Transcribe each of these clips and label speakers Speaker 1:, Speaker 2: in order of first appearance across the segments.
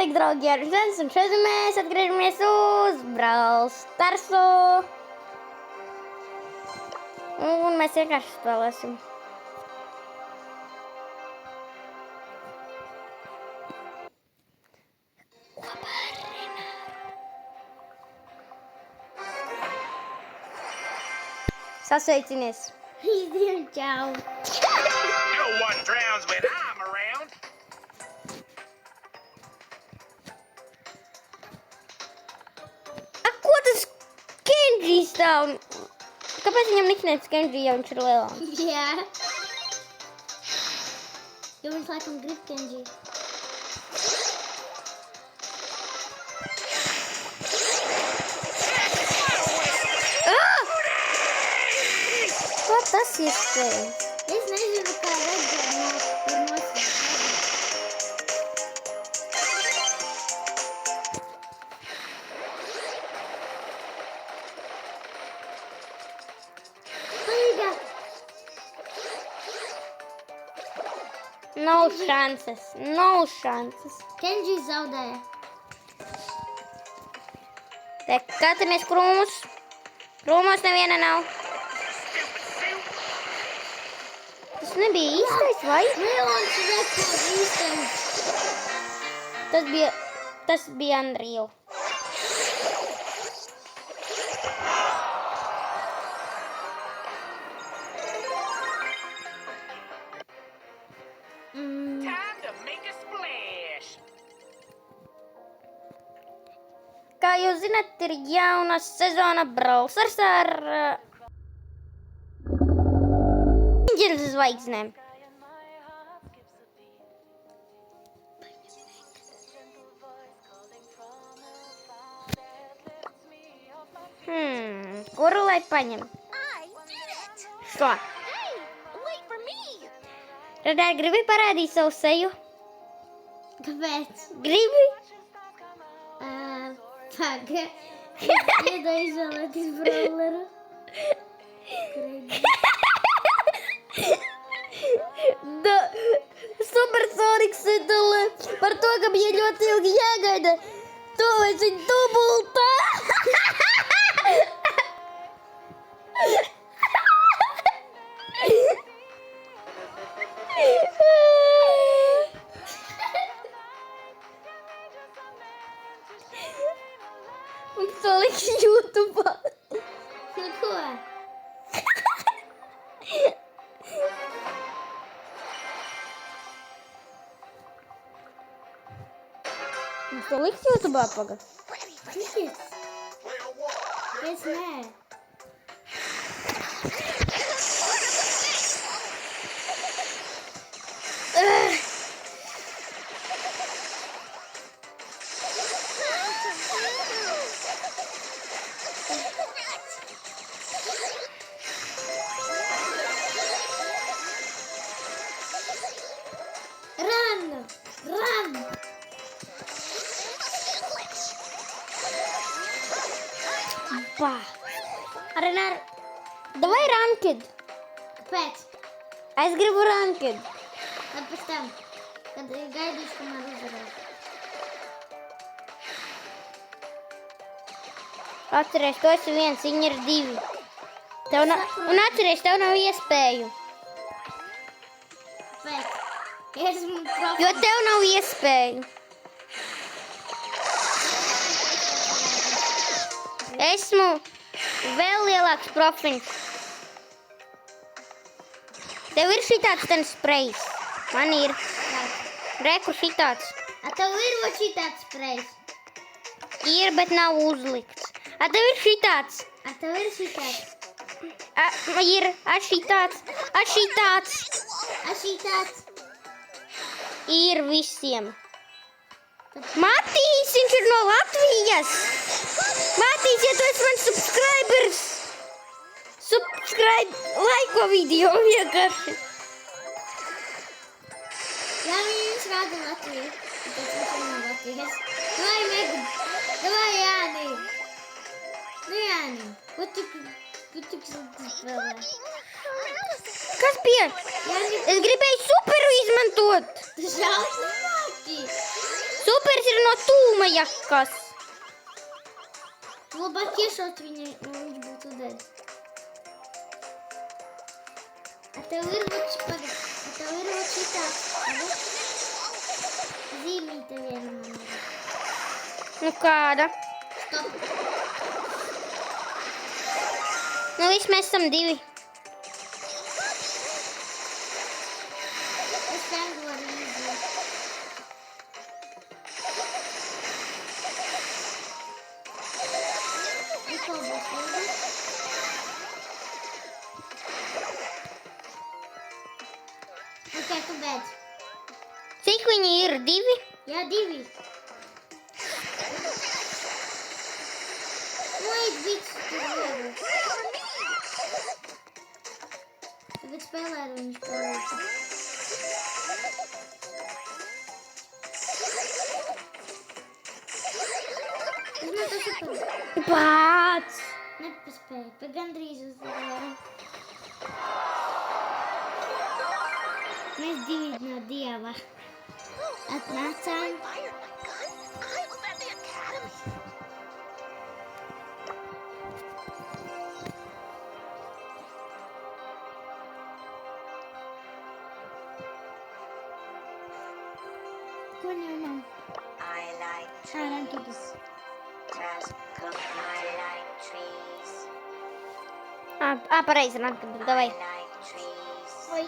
Speaker 1: Sveiki, draugi, ar Žens, un šodien mēs atgriežamies uz Brawl Starsu. Un mēs vienkārši spēlēsim. Kopā ar Renāru. Sasveicinies. Čau.
Speaker 2: No one drowns when I'm around.
Speaker 1: Ko tas Kenji stāv? Kāpēc viņam niknēts Kenji, ja viņš ir lielāks?
Speaker 3: Jā. Jo viņš laikam grib Kenji.
Speaker 1: Ko tas iespēja?
Speaker 3: Es nezinu, kā redzēt ir nosaukt. Palīgā!
Speaker 1: Nav šances, nav šances.
Speaker 3: Kenji zaudēja.
Speaker 1: Te skatāmies krūmus. Krūmos neviena nav. Tas nebija īstais, vai?
Speaker 3: Lielons rekords īstenībā.
Speaker 1: Tas bija Unreal.
Speaker 2: Time to make a splash.
Speaker 1: Kā jūs zināt, ir jauna sezona Brawl Starsā ar Ģenes zvaigznēm. Kuru lai paņem? Šo. Renār, gribi parādīt savu seju?
Speaker 3: Kāpēc?
Speaker 1: Gribi?
Speaker 3: Paga. Iedo izvēlēties brawleru.
Speaker 1: Da, Supersonics iedalē par to, ka bija ļoti ilgi jāgaida. To vajag viņa dubultā. Un to liks YouTube'ā.
Speaker 3: Nu ko?
Speaker 1: Un to liks YouTube'ā pagad.
Speaker 3: Šis? Es nē. Run! Run!
Speaker 1: Bā. Renār, davai ranked.
Speaker 3: Kāpēc?
Speaker 1: Es gribu ranked.
Speaker 3: Tad pēc tam, kad gaidīšu, kamēr uzvarēšu.
Speaker 1: Atceries, tu esi viens, viņi ir divi. Un atceries, tev nav iespēju.
Speaker 3: Kāpēc? Esmu profils.
Speaker 1: Jo tev nav iespēju. Esmu vēl lielāks profils. Tev ir šitāds ten sprejs. Man ir. Reku šitāds.
Speaker 3: A tev ir vai šitāds sprejs?
Speaker 1: Ir, bet nav uzlikts. A tev ir šitāds.
Speaker 3: A tev ir šitāds?
Speaker 1: Ir. A šitāds. A šitāds.
Speaker 3: A šitāds?
Speaker 1: Ir visiem. Matīs, viņš ir no Latvijas. Matīs, ja tu esi mans subscribers. Laiko video vienkārši.
Speaker 3: Jā, viņš rāda Latviju. Tāpēc viņš ir no Latvijas. Davai, Megu. Davai, Jāni. Nu, Jāni. Ko tu spēlē?
Speaker 1: Kas bija?
Speaker 3: Jāni,
Speaker 1: Es gribēju superu izmantot.
Speaker 3: tu šausmas māki.
Speaker 1: Supers ir no tūma jakas.
Speaker 3: Labāk iešaut viņu, viņš būtu dead. A tev ir šitā zīmīte viena man.
Speaker 1: Nu kāda?
Speaker 3: Stop.
Speaker 1: Nu viss mēs esam 2.
Speaker 3: Es tengu arī izliet.Iko būs lūdzu? Ok, tu beidz.
Speaker 1: Cik viņi ir? 2?
Speaker 3: Jā, 2. Nu, ej, bits, tur vieru. Tagad spēlē ar viņu spēlētu. Nu, tas ir par...
Speaker 1: Pats!
Speaker 3: Nepaspēju, bet gandrīz uzvaru. Mēs 2 no Dieva atnācām. Ko ņemam? Ārām kitus.
Speaker 1: Pareizi, atbildi, davai.
Speaker 3: Oi.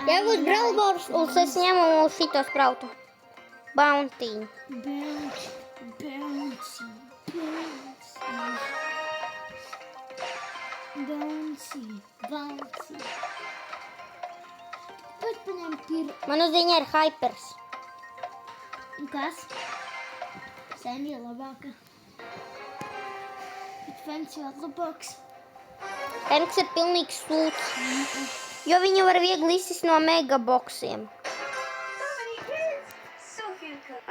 Speaker 1: Ja būs Brawl es ņemu šito sprautu. Bounty.
Speaker 3: Bouncy. Es paņēmu pirmu.
Speaker 1: Man uzziņā ir Hypers.
Speaker 3: Un kas? Sēmija labāka. Bet Fancy vēl labāks.
Speaker 1: Fenks ir pilnīgs sūds. Jo viņu var viegli izsist no megaboksiem.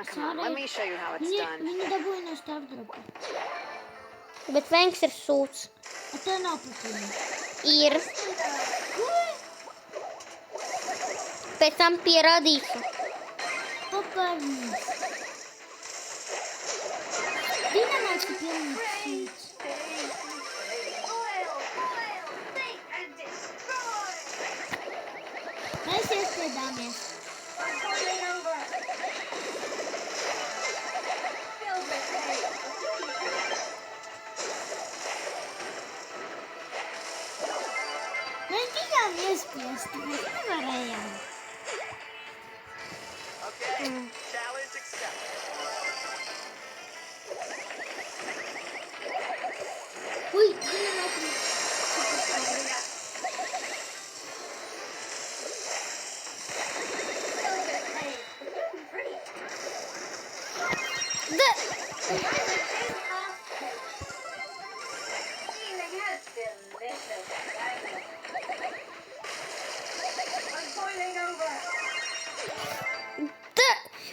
Speaker 4: Come on, let me show you how it's done.
Speaker 3: Viņa dabūja no starpdropa.
Speaker 1: Bet Fenks ir sūds.
Speaker 3: A tev nav papīra.
Speaker 1: Ir. Pēc tam pierādīšu.
Speaker 3: Papārnīs. Dinamāts, ka pilnīgs sīts. Mēs iespiedāmies. Mēs tikām iespiesti, mēs nevarējām.
Speaker 2: Okay, challenge accepted.
Speaker 3: Ui, dinamāts.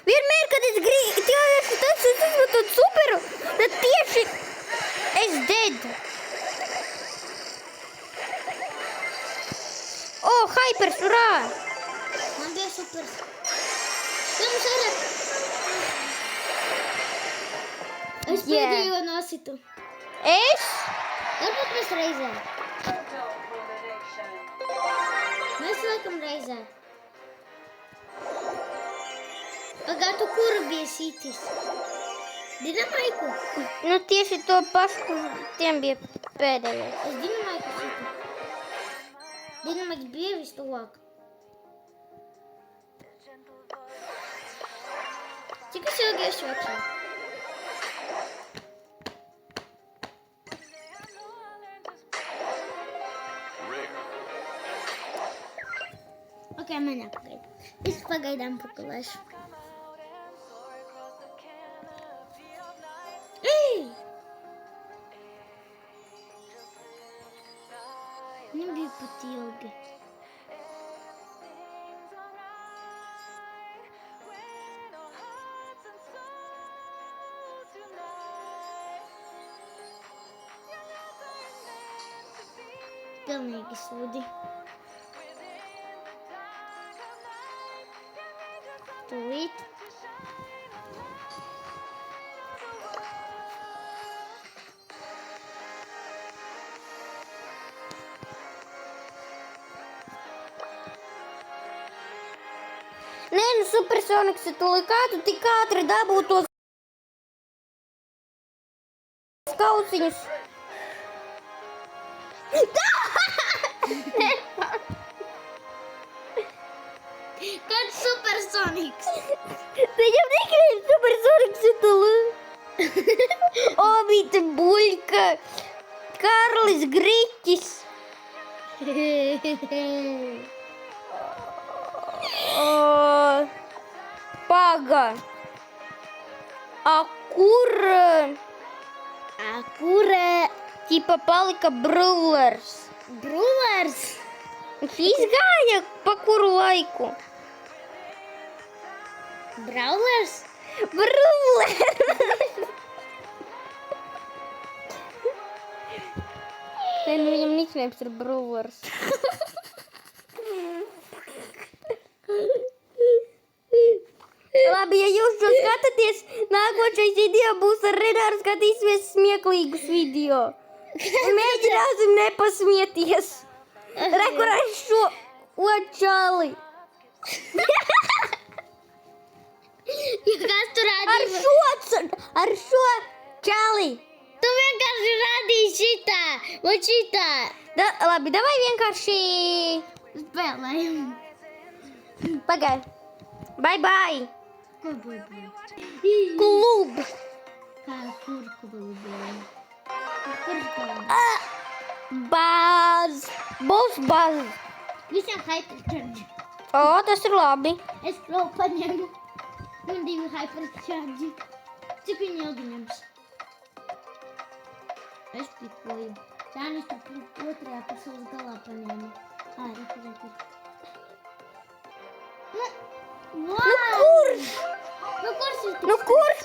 Speaker 1: Vienmēr, kad es tieši tas uzmetot superu, tad tieši es dead. Hypers, urā!
Speaker 3: Man bija supers. Jums arī. Es pēdējo nositu.
Speaker 1: Es?
Speaker 3: Varbūt mēs reizē. Mēs laikam reizē. Pagātu, kura bija sitis? Dinamaiku?
Speaker 1: Nu, tieši to pašu, tiem bija pēdējais.
Speaker 3: Es dinamaiku situ. Dinamaiks bija vistuvāk. Cik es ilgi esmu iekšā? Ok, man jāpagaida. Es pagaidām pakulēšu. Ej! Nebija pat ilgi. Pilnīgi sūdi. Tūlīt.
Speaker 1: Supersonics tulīkātu tik ātri dabūt tos kausiņus.
Speaker 3: Kāds Supersonics?
Speaker 1: Viņam nekrīt Supersonics tulī. Obīte Buļka, Karlis Griķis. Paga. A kur ķipa palika Brulers?
Speaker 3: Brulers?
Speaker 1: Izgāja pa kuru laiku?
Speaker 3: Braulers?
Speaker 1: Brulers! Nē, nu viņam nicknames ir Brulers. Labi, ja jūs to skatāties, nākošais video būs ar Renāru skatīsimies smieklīgus video. Un mēģināsim nepasmieties. Rekur ar šo očali.
Speaker 3: Ja kas tu rādīji?
Speaker 1: Ar šo čali.
Speaker 3: Tu vienkārši rādīji šitā, vai šitā.
Speaker 1: Labi, davai vienkārši
Speaker 3: Spēlējam.
Speaker 1: pagai. Bye bye.
Speaker 3: Ko būtu?
Speaker 1: Klub.
Speaker 3: Kā kur klubi? Kur klubi?
Speaker 1: Baz. Būs baz.
Speaker 3: Visam hypercharge.
Speaker 1: O, tas ir labi.
Speaker 3: Es vēl paņemu. Un 2 hypercharge. Cik viņi ilgi ņems? Es pikoju. Tānis tur otrajā pasaules galā paņēma. Rekur.
Speaker 1: Nu kurš?
Speaker 3: Nu kurš ir?
Speaker 1: Nu kurš?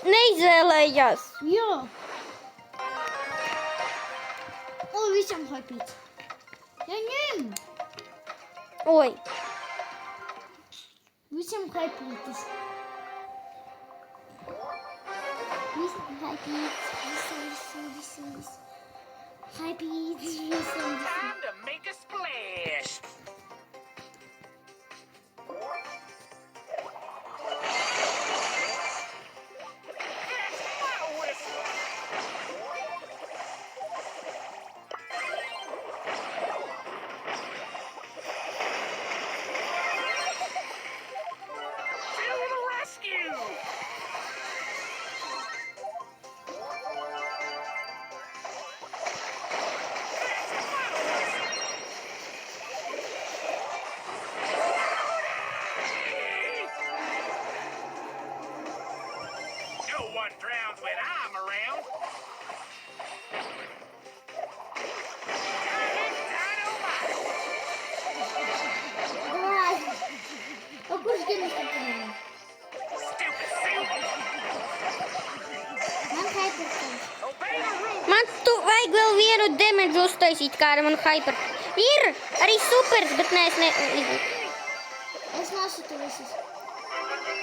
Speaker 1: Neizvēlējās.
Speaker 3: Jā. O, visam hypīts. Ja ņem.
Speaker 1: Oi.
Speaker 3: Visam hypītis. Visam hypīts. Visam. Hypīts. Visam.
Speaker 2: Time to make a splash. To the rescue! No one drowns when I'm around.
Speaker 3: Давай. O, kurš gan es tur paņēmu?
Speaker 2: Stupid suit!
Speaker 3: Man hypercharge.
Speaker 2: Obey the rules!
Speaker 1: Man tu vajag vēl vienu damage uztaisīt, kā ar manu hyper. Ir arī supers, bet nē, es ne...
Speaker 3: Es nositu visus.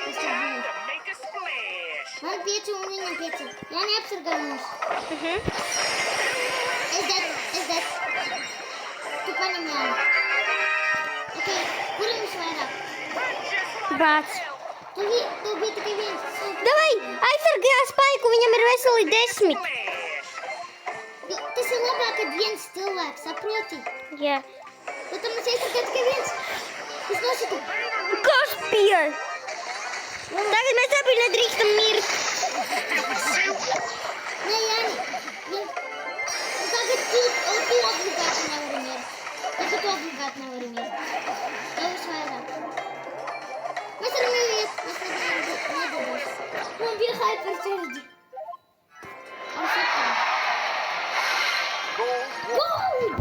Speaker 3: Es tur
Speaker 2: Time
Speaker 3: biju.
Speaker 2: to make a splash!
Speaker 3: Man 5 un viņam 5. Jā, neapsargā mūs. Es dead. Tu paņem Jāni. Ok, kuram mums vairāk?
Speaker 1: Bāc.
Speaker 3: Tu bija tikai viens.
Speaker 1: Davai, aizsargā spaiku, viņam ir veseli 10.
Speaker 2: Splash!
Speaker 3: Tas ir labāk, kad viens cilvēks, saproti?
Speaker 1: Jā.
Speaker 3: Bet tam mums aizsargā tikai viens. Es nositu.
Speaker 1: Kas pie? Tagad mēs abi nedrīkstam mirt.
Speaker 3: Nē, Jāni. Tagad tu obligāti nevari mirt. Tagad tu obligāti nevari mirt. Tev visvairāk. Mēs varam iet. Mēs nedodās. Man bija hypercharge. Ar super. Gold!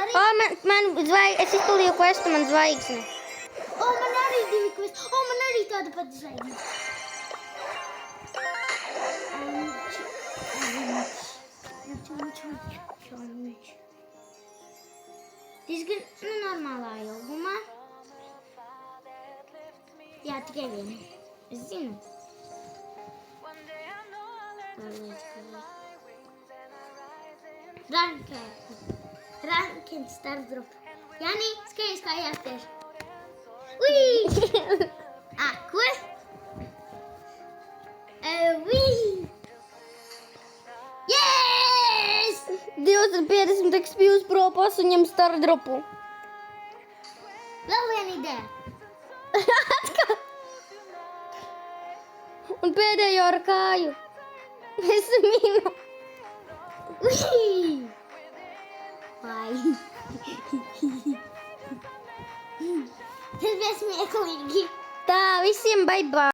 Speaker 1: O, man zvaigzne, es izpildīju questu, man zvaigzne.
Speaker 3: O, man arī 2 quest. O, man arī tāda pati zvaigzne. Diezgan normālā ilgumā. Jā, tikai viena. Es zinu. Ranken Stardrop. Jani, skrien kā jāspiež. Ui! Kur? Ui! Yes!
Speaker 1: 250 XP uz propas un ņem star dropu.
Speaker 3: Vēl viena ideja.
Speaker 1: Un pēdējo ar kāju. Es minu.
Speaker 3: Ui! Vai. Tas bija smieklīgi.
Speaker 1: Tā, visiem bye bye.